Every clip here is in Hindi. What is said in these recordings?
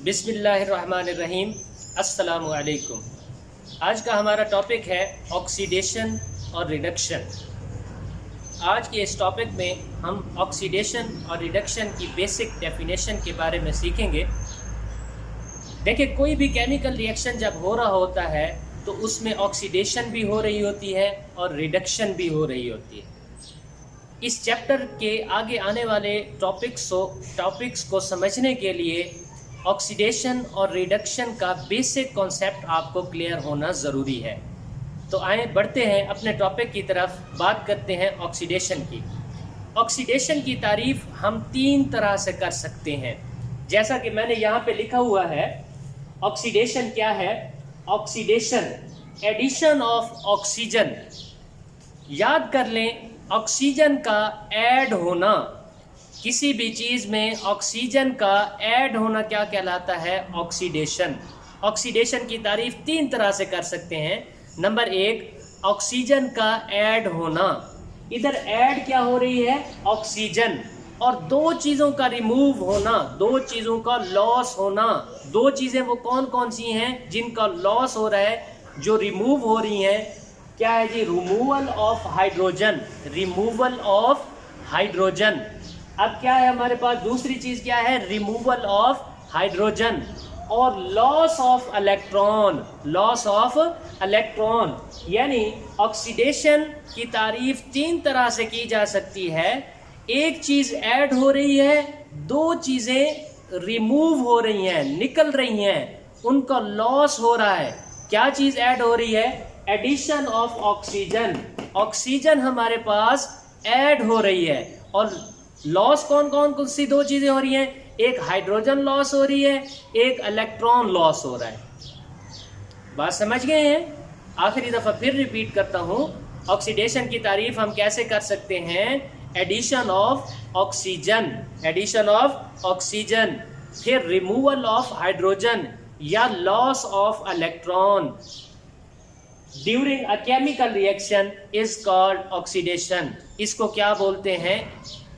बिस्मिल्लाहिर्रहमानिर्रहीम। अस्सलामु अलैकुम। आज का हमारा टॉपिक है ऑक्सीडेशन और रिडक्शन। आज के इस टॉपिक में हम ऑक्सीडेशन और रिडक्शन की बेसिक डेफिनेशन के बारे में सीखेंगे। देखिए, कोई भी केमिकल रिएक्शन जब हो रहा होता है तो उसमें ऑक्सीडेशन भी हो रही होती है और रिडक्शन भी हो रही होती है। इस चैप्टर के आगे आने वाले टॉपिक्स को समझने के लिए ऑक्सीडेशन और रिडक्शन का बेसिक कॉन्सेप्ट आपको क्लियर होना ज़रूरी है। तो आए बढ़ते हैं अपने टॉपिक की तरफ, बात करते हैं ऑक्सीडेशन की। ऑक्सीडेशन की तारीफ हम तीन तरह से कर सकते हैं। जैसा कि मैंने यहाँ पे लिखा हुआ है, ऑक्सीडेशन क्या है? Oxidation addition of oxygen. याद कर लें, ऑक्सीजन का ऐड होना, किसी भी चीज़ में ऑक्सीजन का ऐड होना क्या कहलाता है? ऑक्सीडेशन। ऑक्सीडेशन की तारीफ तीन तरह से कर सकते हैं। नंबर एक, ऑक्सीजन का ऐड होना। इधर ऐड क्या हो रही है? ऑक्सीजन। और दो चीज़ों का रिमूव होना, दो चीज़ों का लॉस होना। दो चीज़ें वो कौन कौन सी हैं जिनका लॉस हो रहा है, जो रिमूव हो रही हैं? क्या है जी? Removal of hydrogen. Removal of hydrogen. अब क्या है हमारे पास? दूसरी चीज़ क्या है? Removal of hydrogen. और loss of electron. Loss of electron. यानी ऑक्सीडेशन की तारीफ तीन तरह से की जा सकती है। एक चीज़ ऐड हो रही है, दो चीज़ें रिमूव हो रही हैं, निकल रही हैं, उनका लॉस हो रहा है। क्या चीज़ ऐड हो रही है? Addition of oxygen. ऑक्सीजन हमारे पास ऐड हो रही है। और लॉस कौन सी दो चीजें हो रही हैं? एक हाइड्रोजन लॉस हो रही है, एक इलेक्ट्रॉन लॉस हो रहा है। बात समझ गए हैं? आखिरी दफा फिर रिपीट करता हूं, ऑक्सीडेशन की तारीफ हम कैसे कर सकते हैं? Addition of oxygen. Addition of oxygen, फिर रिमूवल ऑफ हाइड्रोजन या loss of electron during a chemical reaction is called oxidation. इसको क्या बोलते हैं?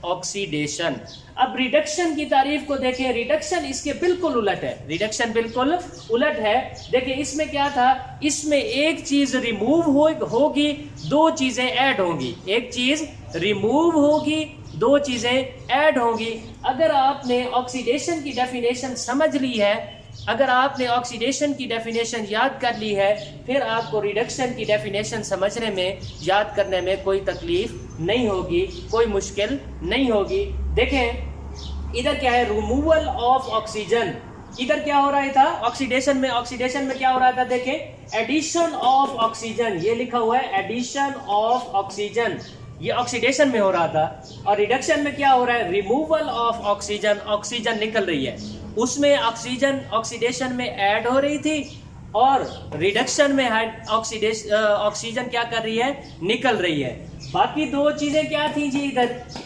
ऑक्सीडेशन। अब रिडक्शन की तारीफ को देखें। रिडक्शन इसके बिल्कुल उलट है। रिडक्शन बिल्कुल उलट है। देखिए, इसमें क्या था? इसमें एक चीज रिमूव होगी, दो चीजें ऐड होंगी। एक चीज रिमूव होगी, दो चीजें ऐड होंगी। अगर आपने ऑक्सीडेशन की डेफिनेशन समझ ली है, अगर आपने ऑक्सीडेशन की डेफिनेशन याद कर ली है, फिर आपको रिडक्शन की डेफिनेशन समझने में, याद करने में कोई तकलीफ नहीं होगी, कोई मुश्किल नहीं होगी। देखें, इधर क्या है? Removal of oxygen. इधर क्या हो रहा था? ऑक्सीडेशन में क्या हो रहा था? देखें, एडिशन ऑफ ऑक्सीजन, ये लिखा हुआ है एडिशन ऑफ ऑक्सीजन, ये ऑक्सीडेशन में हो रहा था। और रिडक्शन में क्या हो रहा है? Removal of oxygen. ऑक्सीजन निकल रही है, उसमें ऑक्सीजन ऑक्सीडेशन में ऐड हो रही थी, और रिडक्शन में ऑक्सीजन क्या कर रही है? निकल रही है। बाकी दो चीजें क्या थी जी?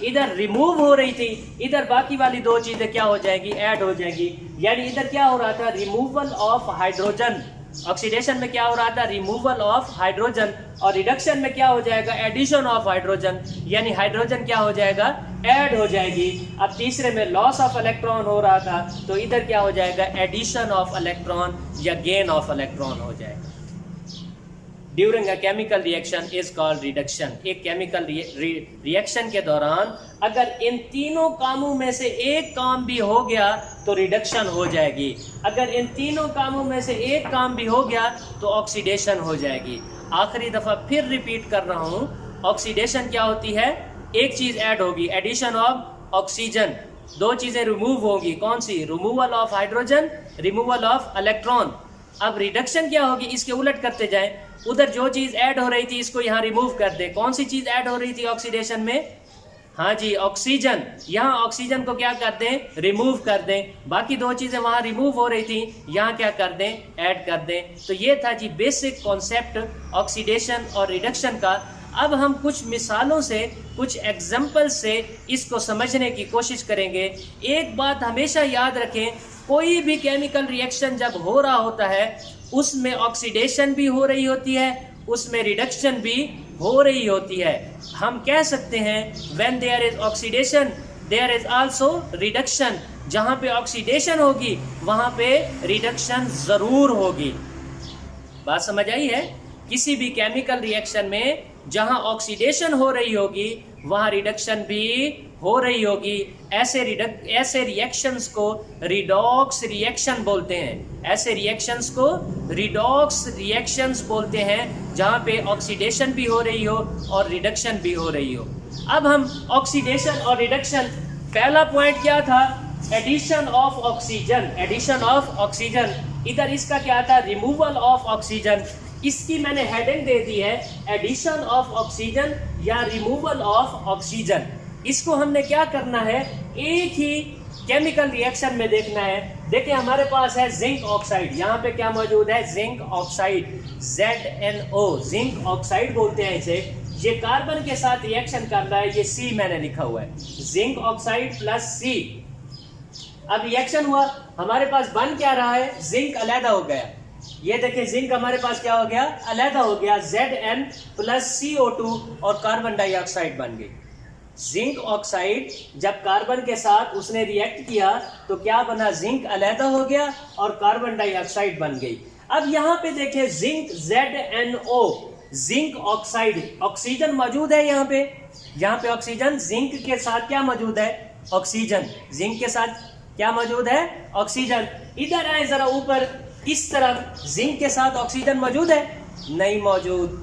इधर रिमूव हो रही थी, इधर बाकी वाली दो चीजें क्या हो जाएगी? ऐड हो जाएगी। यानी इधर क्या हो रहा था? Removal of hydrogen. ऑक्सीडेशन में क्या हो रहा था? Removal of hydrogen. और रिडक्शन में क्या हो जाएगा? Addition of hydrogen. यानी हाइड्रोजन क्या हो जाएगा? ऐड हो जाएगी। अब तीसरे में लॉस ऑफ इलेक्ट्रॉन हो रहा था, तो इधर क्या हो जाएगा? एडिशन ऑफ इलेक्ट्रॉन या गेन ऑफ इलेक्ट्रॉन हो जाएगा। During a chemical reaction is called reduction. एक केमिकल रिएक्शन के दौरान अगर इन तीनों कामों में से एक काम भी हो गया तो रिडक्शन हो जाएगी। अगर इन तीनों कामों में से एक काम भी हो गया तो ऑक्सीडेशन हो जाएगी। आखिरी दफा फिर रिपीट कर रहा हूं, ऑक्सीडेशन क्या होती है? एक चीज ऐड होगी, एडिशन ऑफ ऑक्सीजन, दो चीजें रिमूव होगी। कौन सी? Removal of hydrogen, removal of electron. अब रिडक्शन क्या होगी? इसके उलट करते जाएं। उधर जो चीज ऐड हो रही थी इसको यहाँ रिमूव कर दे। कौन सी चीज ऐड हो रही थी ऑक्सीडेशन में? हाँ जी, ऑक्सीजन। यहाँ ऑक्सीजन को क्या कर दें? रिमूव कर दें। बाकी दो चीजें वहां रिमूव हो रही थी, यहाँ क्या कर दें? ऐड कर दें। तो ये था जी बेसिक कॉन्सेप्ट ऑक्सीडेशन और रिडक्शन का। अब हम कुछ मिसालों से, कुछ एग्जाम्पल से इसको समझने की कोशिश करेंगे। एक बात हमेशा याद रखें, कोई भी केमिकल रिएक्शन जब हो रहा होता है उसमें ऑक्सीडेशन भी हो रही होती है, उसमें रिडक्शन भी हो रही होती है। हम कह सकते हैं when there is oxidation there is also reduction. जहां पे ऑक्सीडेशन होगी वहां पे रिडक्शन जरूर होगी। बात समझ आई है? किसी भी केमिकल रिएक्शन में जहां ऑक्सीडेशन हो रही होगी वहां रिडक्शन भी हो रही होगी। ऐसे रिएक्शंस को रिडॉक्स रिएक्शन बोलते हैं। ऐसे रिएक्शंस को रिडॉक्स रिएक्शंस बोलते हैं जहां पे ऑक्सीडेशन भी हो रही हो और रिडक्शन भी हो रही हो। अब हम ऑक्सीडेशन और रिडक्शन, पहला पॉइंट क्या था? Addition of oxygen. Addition of oxygen, इधर इसका क्या था? Removal of oxygen. इसकी मैंने हेडिंग दे दी है एडिशन ऑफ ऑक्सीजन या रिमूवल ऑफ ऑक्सीजन। इसको हमने क्या करना है, एक ही केमिकल रिएक्शन में देखना है। देखिए हमारे पास है जिंक ऑक्साइड, यहाँ पे क्या मौजूद है? Zinc oxide, ZnO, zinc oxide बोलते हैं इसे। ये कार्बन के साथ रिएक्शन कर रहा है, ये C मैंने लिखा हुआ है, जिंक ऑक्साइड प्लस C। अब रिएक्शन हुआ, हमारे पास बन क्या रहा है? जिंक अलहदा हो गया। ये देखिए जिंक हमारे पास क्या हो गया? अलहदा हो गया, Zn प्लस CO2 और कार्बन डाइऑक्साइड बन गई। जिंक ऑक्साइड जब कार्बन के साथ उसने रिएक्ट किया तो क्या बना? जिंक अलहदा हो गया और कार्बन डाइऑक्साइड बन गई। अब यहाँ पे देखिए zinc ZnO, zinc oxide, oxygen मौजूद है यहाँ पे ऑक्सीजन, जिंक के साथ क्या मौजूद है? ऑक्सीजन। जिंक के साथ क्या मौजूद है? ऑक्सीजन। इधर आए जरा ऊपर, इस तरफ जिंक के साथ ऑक्सीजन मौजूद है? नहीं मौजूद,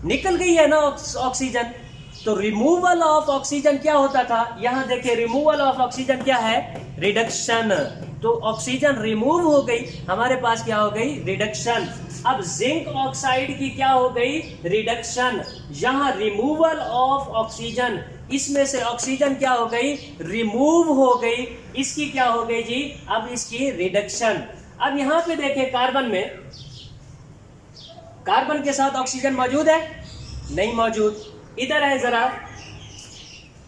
निकल गई है ना ऑक्सीजन। तो रिमूवल ऑफ ऑक्सीजन क्या होता था? यहां देखिए रिमूवल ऑफ ऑक्सीजन क्या है? रिडक्शन। तो ऑक्सीजन रिमूव हो गई, हमारे पास क्या हो गई? रिडक्शन। अब जिंक ऑक्साइड की क्या हो गई? रिडक्शन। यहां रिमूवल ऑफ ऑक्सीजन, इसमें से ऑक्सीजन क्या हो गई? रिमूव हो गई। इसकी क्या हो गई जी? अब इसकी रिडक्शन। अब यहां पे देखिए कार्बन में, कार्बन के साथ ऑक्सीजन मौजूद है? नहीं मौजूद। इधर है जरा,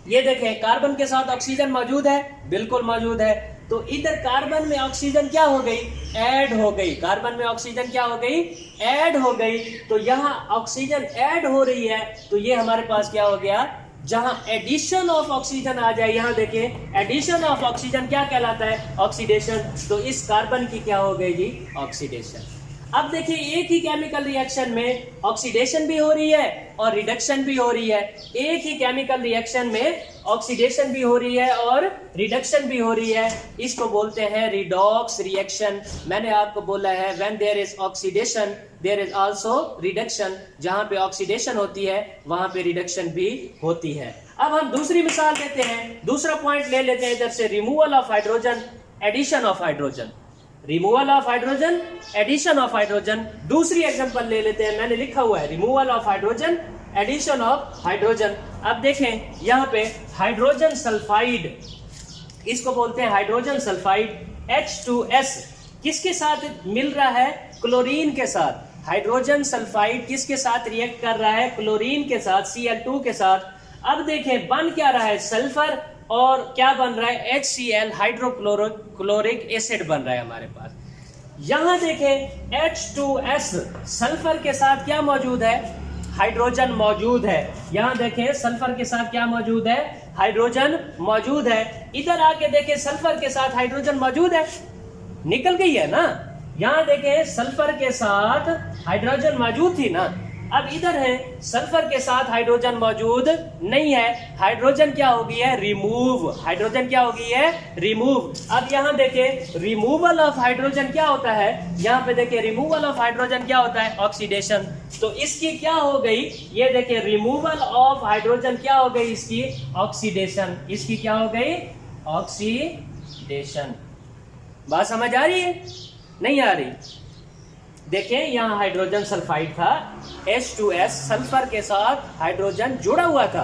ये देखें कार्बन के साथ ऑक्सीजन मौजूद है? बिल्कुल मौजूद है। तो इधर कार्बन में ऑक्सीजन क्या हो गई? ऐड हो गई। कार्बन में ऑक्सीजन क्या हो गई? ऐड हो गई। तो यहाँ ऑक्सीजन ऐड हो रही है, तो ये हमारे पास क्या हो गया? जहां एडिशन ऑफ ऑक्सीजन आ जाए, यहां देखिए एडिशन ऑफ ऑक्सीजन क्या कहलाता है? ऑक्सीडेशन। तो इस कार्बन की क्या हो गई जी? ऑक्सीडेशन। अब देखिए एक ही केमिकल रिएक्शन में ऑक्सीडेशन भी हो रही है और रिडक्शन भी हो रही है। एक ही केमिकल रिएक्शन में ऑक्सीडेशन भी हो रही है और रिडक्शन भी हो रही है। इसको बोलते हैं रिडॉक्स रिएक्शन। मैंने आपको बोला है when there is oxidation there is also reduction. जहां पे ऑक्सीडेशन होती है वहां पे रिडक्शन भी होती है। अब हम दूसरी मिसाल देते हैं, दूसरा पॉइंट ले लेते हैं इधर से, removal of hydrogen, addition of hydrogen. Removal of hydrogen, addition of hydrogen. दूसरी एग्जांपल ले लेते हैं, मैंने लिखा हुआ है removal of hydrogen, addition of hydrogen. अब देखें यहाँ पे हाइड्रोजन सल्फाइड, इसको बोलते हैं हाइड्रोजन सल्फाइड, H2S किसके साथ मिल रहा है? क्लोरीन के साथ। हाइड्रोजन सल्फाइड किसके साथ रिएक्ट कर रहा है? क्लोरीन के साथ, Cl2 के साथ। अब देखें बन क्या रहा है? सल्फर और क्या बन रहा है? HCl, हाइड्रोक्लोरिक एसिड बन रहा है हमारे पास। यहां देखें H2S, सल्फर के साथ क्या मौजूद है? हाइड्रोजन मौजूद है। यहां देखें सल्फर के साथ क्या मौजूद है? हाइड्रोजन मौजूद है। इधर आके देखें सल्फर के साथ हाइड्रोजन मौजूद है, निकल गई है ना। यहां देखें सल्फर के साथ हाइड्रोजन मौजूद थी ना, अब इधर है सल्फर के साथ हाइड्रोजन मौजूद नहीं है, हाइड्रोजन क्या हो गई है? रिमूव। हाइड्रोजन क्या हो गई है? रिमूव। अब यहाँ देखिए रिमूवल ऑफ हाइड्रोजन क्या होता है? यहाँ पे देखिए रिमूवल ऑफ हाइड्रोजन क्या होता है? ऑक्सीडेशन। तो इसकी क्या हो गई? ये देखिए रिमूवल ऑफ हाइड्रोजन क्या हो गई? इसकी ऑक्सीडेशन। इसकी क्या हो गई? ऑक्सीडेशन। बात समझ आ रही है? नहीं आ रही? देखें यहाँ हाइड्रोजन सल्फाइड था, H2S, सल्फर के साथ हाइड्रोजन जुड़ा हुआ था।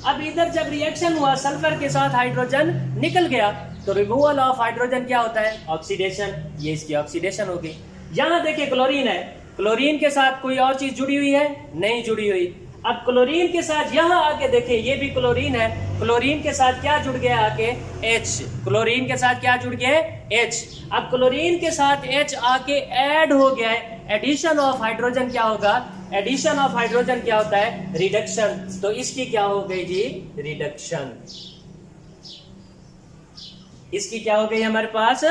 अब इधर जब रिएक्शन हुआ सल्फर के साथ हाइड्रोजन निकल गया, तो रिमूवल ऑफ हाइड्रोजन क्या होता है? ऑक्सीडेशन। ये इसकी ऑक्सीडेशन हो गई। यहाँ देखिए क्लोरीन है, क्लोरीन के साथ कोई और चीज जुड़ी हुई है? नहीं जुड़ी हुई। अब क्लोरीन के साथ यहाँ आके देखिए, ये भी क्लोरीन है, क्लोरीन के साथ क्या जुड़ गया आके? H। क्लोरीन के साथ क्या जुड़ गया? H। अब क्लोरीन के साथ H आके ऐड हो गया है। एडिशन ऑफ हाइड्रोजन क्या होगा? एडिशन ऑफ हाइड्रोजन क्या होता है? रिडक्शन। तो इसकी क्या हो गई जी? रिडक्शन। इसकी क्या हो गई हमारे पास,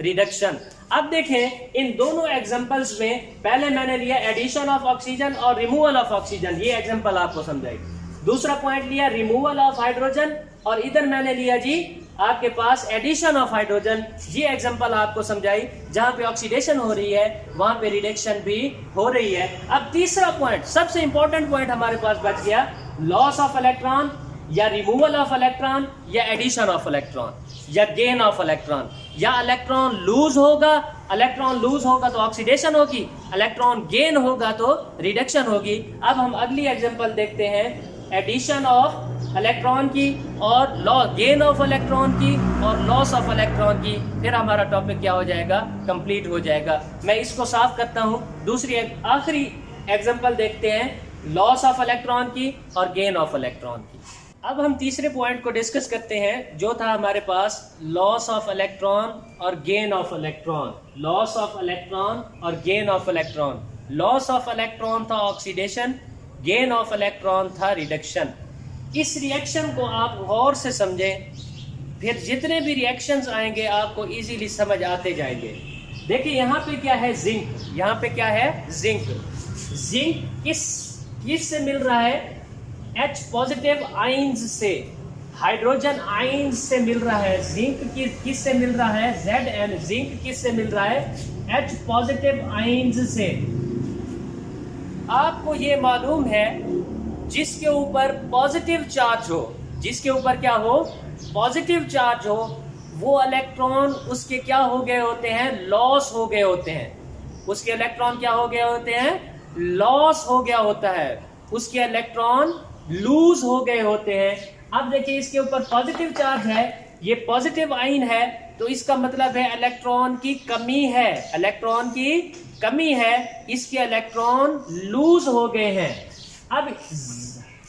रिडक्शन। अब देखें इन दोनों एग्जांपल्स में, पहले मैंने लिया एडिशन ऑफ ऑक्सीजन और रिमूवल ऑफ ऑक्सीजन, ये एग्जांपल आपको समझाई। दूसरा पॉइंट लिया रिमूवल ऑफ हाइड्रोजन, और इधर मैंने लिया जी आपके पास एडिशन ऑफ हाइड्रोजन, ये एग्जांपल आपको समझाई। जहां पे ऑक्सीडेशन हो रही है वहां पे रिडक्शन भी हो रही है। अब तीसरा पॉइंट, सबसे इंपॉर्टेंट पॉइंट हमारे पास बच गया, लॉस ऑफ इलेक्ट्रॉन या रिमूवल ऑफ इलेक्ट्रॉन या एडिशन ऑफ इलेक्ट्रॉन या गेन ऑफ इलेक्ट्रॉन। या इलेक्ट्रॉन लूज होगा, इलेक्ट्रॉन लूज होगा तो ऑक्सीडेशन होगी, इलेक्ट्रॉन गेन होगा तो रिडक्शन होगी। अब हम अगली एग्जांपल देखते हैं एडिशन ऑफ इलेक्ट्रॉन की और गेन ऑफ इलेक्ट्रॉन की और लॉस ऑफ इलेक्ट्रॉन की, फिर हमारा टॉपिक क्या हो जाएगा, कंप्लीट हो जाएगा। मैं इसको साफ करता हूं। दूसरी आखिरी एग्जांपल देखते हैं लॉस ऑफ इलेक्ट्रॉन की और गेन ऑफ इलेक्ट्रॉन की। अब हम तीसरे पॉइंट को डिस्कस करते हैं, जो था हमारे पास लॉस ऑफ इलेक्ट्रॉन और gain of electron. Loss of electron और gain of electron. Loss of electron था ऑक्सीडेशन, गेन ऑफ इलेक्ट्रॉन था रिडक्शन। इस रिएक्शन को आप गौर से समझें, फिर जितने भी रिएक्शंस आएंगे आपको इजीली समझ आते जाएंगे। देखिए यहाँ पे क्या है, जिंक। यहाँ पे क्या है, जिंक। जिंक किस से मिल रहा है, H पॉजिटिव आइंस से, हाइड्रोजन आइंस से मिल रहा है। जिंक किस से मिल रहा है, Zn। जिंक किस से मिल रहा है, H पॉजिटिव आइंस से। आपको ये मालूम है जिसके ऊपर पॉजिटिव चार्ज हो, जिसके ऊपर क्या हो, पॉजिटिव चार्ज हो, वो इलेक्ट्रॉन उसके क्या हो गए होते हैं, लॉस हो गए होते हैं। उसके इलेक्ट्रॉन क्या हो गए होते हैं, लॉस हो गया होता है। उसके इलेक्ट्रॉन लूज हो गए होते हैं। अब देखिए इसके ऊपर पॉजिटिव चार्ज है, ये पॉजिटिव आयन है, तो इसका मतलब है इलेक्ट्रॉन की कमी है, इलेक्ट्रॉन की कमी है, इसके इलेक्ट्रॉन लूज हो गए हैं। अब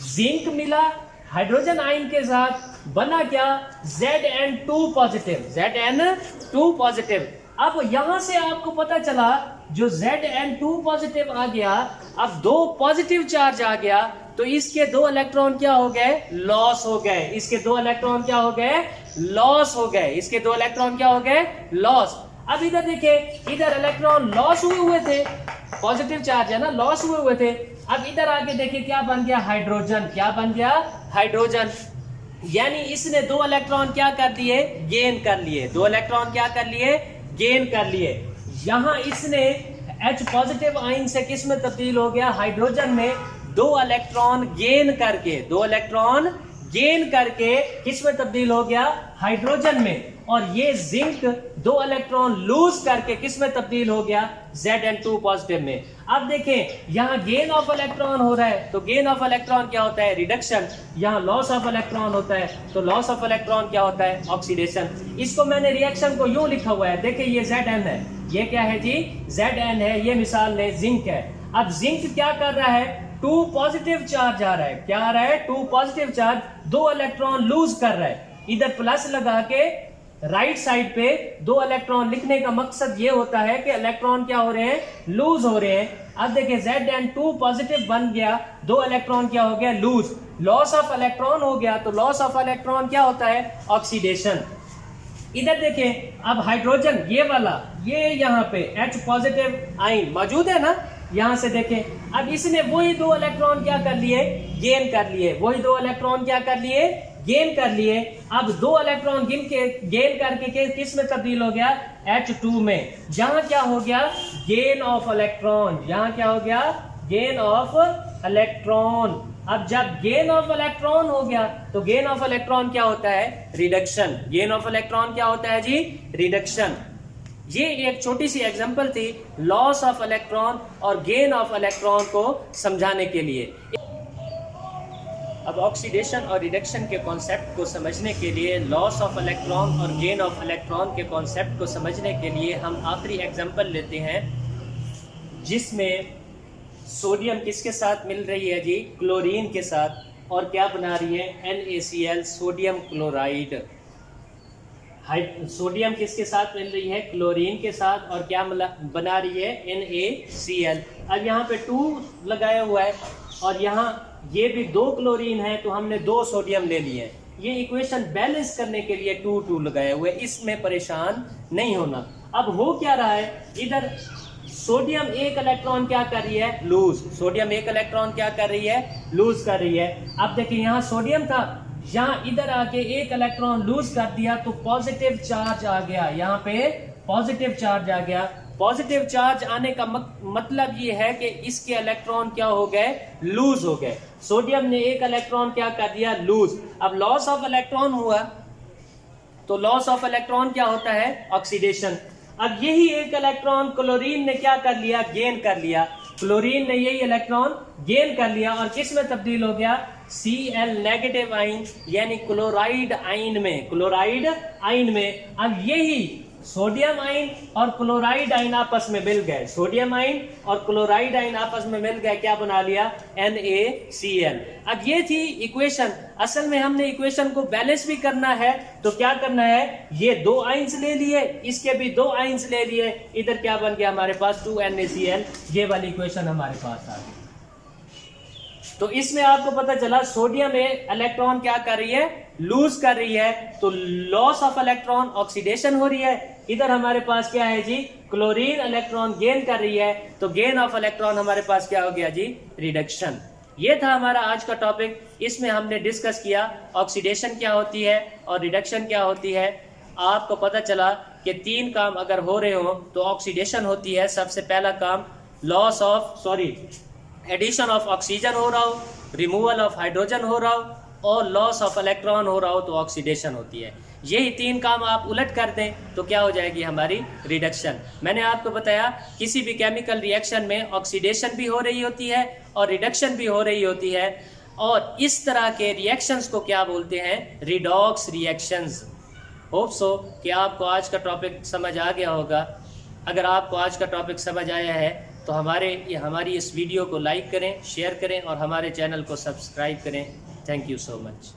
जिंक मिला हाइड्रोजन आयन के साथ, बना क्या, Zn2 पॉजिटिव, Zn2 पॉजिटिव। अब यहां से आपको पता चला जो Zn2 पॉजिटिव आ गया, अब दो पॉजिटिव चार्ज आ गया, तो इसके दो इलेक्ट्रॉन क्या हो गए, लॉस हो गए। इसके दो इलेक्ट्रॉन क्या हो गए, लॉस हो गए। इसके दो इलेक्ट्रॉन क्या हो गए, लॉस। अब इधर देखिए, इधर इलेक्ट्रॉन लॉस हुए थे, पॉजिटिव चार्ज है ना, लॉस हुए थे। अब इधर आके देखिए क्या बन गया, हाइड्रोजन। क्या बन गया, हाइड्रोजन। यानी इसने दो इलेक्ट्रॉन क्या कर लिए, गेन कर लिए। दो इलेक्ट्रॉन क्या कर लिए, गेन कर लिए। यहां इसने H पॉजिटिव आयन से किस में तब्दील हो गया, हाइड्रोजन में। दो इलेक्ट्रॉन गेन करके, दो इलेक्ट्रॉन गेन करके किस में तब्दील हो गया, हाइड्रोजन में। और ये जिंक दो इलेक्ट्रॉन लूज करके किस में तब्दील हो गया, Zn2 पॉजिटिव में। अब देखें यहाँ गेन ऑफ इलेक्ट्रॉन हो रहा है, तो गेन ऑफ इलेक्ट्रॉन क्या होता है, रिडक्शन। यहाँ लॉस ऑफ इलेक्ट्रॉन होता है, तो लॉस ऑफ इलेक्ट्रॉन क्या होता है, ऑक्सीडेशन। इसको मैंने रिएक्शन को यूं लिखा हुआ है, देखिए ये Zn है, ये क्या है जी, Zn है, ये मिसाल ने जिंक है। अब जिंक क्या कर रहा है, 2 पॉजिटिव चार्ज आ रहा है। क्या आ रहा है, 2 पॉजिटिव चार्ज, दो इलेक्ट्रॉन लूज कर रहा है। इधर प्लस लगा के राइट साइड पे दो इलेक्ट्रॉन लिखने का मकसद ये होता है कि इलेक्ट्रॉन क्या हो रहे हैं, लूज हो रहे हैं। अब देखिए Zn2 पॉजिटिव बन गया, दो इलेक्ट्रॉन क्या हो गया, लूज। लॉस ऑफ इलेक्ट्रॉन हो गया, तो लॉस ऑफ इलेक्ट्रॉन क्या होता है, ऑक्सीडेशन। इधर देखें, अब हाइड्रोजन ये वाला, ये यहाँ पे H पॉजिटिव आयन मौजूद है ना, यहां से देखें। अब इसने वही दो इलेक्ट्रॉन क्या कर लिए, गेन कर लिए। वही दो इलेक्ट्रॉन क्या कर लिए, गेन कर लिए। अब दो इलेक्ट्रॉन गेन करके किस में तब्दील हो गया, H2 में। यहां क्या हो गया, गेन ऑफ इलेक्ट्रॉन। यहां क्या हो गया, गेन ऑफ इलेक्ट्रॉन। अब जब गेन ऑफ इलेक्ट्रॉन हो गया, तो गेन ऑफ इलेक्ट्रॉन क्या होता है, रिडक्शन। गेन ऑफ इलेक्ट्रॉन क्या होता है जी, रिडक्शन। ये एक छोटी सी एग्जांपल थी लॉस ऑफ इलेक्ट्रॉन और गेन ऑफ इलेक्ट्रॉन को समझाने के लिए। अब ऑक्सीडेशन और रिडक्शन के कॉन्सेप्ट को समझने के लिए, लॉस ऑफ इलेक्ट्रॉन और गेन ऑफ इलेक्ट्रॉन के कॉन्सेप्ट को समझने के लिए हम आखिरी एग्जांपल लेते हैं, जिसमें सोडियम किसके साथ मिल रही है जी, क्लोरीन के साथ, और क्या बना रही है, NaCl, सोडियम क्लोराइड। सोडियम किसके साथ मिल रही है, क्लोरीन के साथ, और क्या बना रही है, NaCl। अब यहाँ पे 2 लगाया हुआ है, और यहाँ ये भी 2 क्लोरीन है, तो हमने 2 सोडियम ले लिए। ये इक्वेशन बैलेंस करने के लिए 2 2 लगाए हुए, इसमें परेशान नहीं होना। अब हो क्या रहा है, इधर सोडियम एक इलेक्ट्रॉन क्या कर रही है, लूज। सोडियम एक इलेक्ट्रॉन क्या कर रही है, लूज कर रही है। अब देखिए यहाँ सोडियम था, यहाँ इधर आके एक इलेक्ट्रॉन लूज कर दिया तो पॉजिटिव चार्ज आ गया, यहाँ पे पॉजिटिव चार्ज आ गया। पॉजिटिव चार्ज आने का मतलब ये है कि इसके इलेक्ट्रॉन क्या हो गए, लूज हो गए। सोडियम ने एक इलेक्ट्रॉन क्या कर दिया, लूज। अब लॉस ऑफ इलेक्ट्रॉन हुआ, तो लॉस ऑफ इलेक्ट्रॉन क्या होता है, ऑक्सीडेशन। अब यही एक इलेक्ट्रॉन क्लोरीन ने क्या कर लिया, गेन कर लिया। क्लोरीन ने यही इलेक्ट्रॉन गेन कर लिया और किस में तब्दील हो गया, Cl नेगेटिव आइन यानी क्लोराइड आइन में, क्लोराइड आइन में। अब यही सोडियम आइन और क्लोराइड आइन आपस में मिल गए, सोडियम आइन और क्लोराइड आइन आपस में मिल गए, क्या बना लिया, NaCl। अब ये थी इक्वेशन। असल में हमने इक्वेशन को बैलेंस भी करना है, तो क्या करना है, ये 2 आइंस ले लिए, इसके भी 2 आइंस ले लिए, इधर क्या बन गया हमारे पास 2NaCl। ये वाली इक्वेशन हमारे पास आ गई। तो इसमें आपको पता चला सोडियम में इलेक्ट्रॉन क्या कर रही है, लूज कर रही है, तो लॉस ऑफ इलेक्ट्रॉन, ऑक्सीडेशन हो रही है। इधर हमारे पास क्या है जी, क्लोरीन इलेक्ट्रॉन गेन कर रही है, तो गेन ऑफ इलेक्ट्रॉन हमारे पास क्या हो गया जी, रिडक्शन। ये था हमारा आज का टॉपिक। इसमें हमने डिस्कस किया ऑक्सीडेशन क्या होती है और रिडक्शन क्या होती है। आपको पता चला कि 3 काम अगर हो रहे हो तो ऑक्सीडेशन होती है। सबसे पहला काम एडिशन ऑफ ऑक्सीजन हो रहा हो, रिमूवल ऑफ हाइड्रोजन हो रहा हो और लॉस ऑफ इलेक्ट्रॉन हो रहा हो, तो ऑक्सीडेशन होती है। यही 3 काम आप उलट कर दें तो क्या हो जाएगी हमारी, रिडक्शन। मैंने आपको बताया किसी भी केमिकल रिएक्शन में ऑक्सीडेशन भी हो रही होती है और रिडक्शन भी हो रही होती है, और इस तरह के रिएक्शंस को क्या बोलते हैं, रिडॉक्स रिएक्शंस। होप सो कि आपको आज का टॉपिक समझ आ गया होगा। अगर आपको आज का टॉपिक समझ आया है तो हमारी इस वीडियो को लाइक करें, शेयर करें और हमारे चैनल को सब्सक्राइब करें। Thank you so much.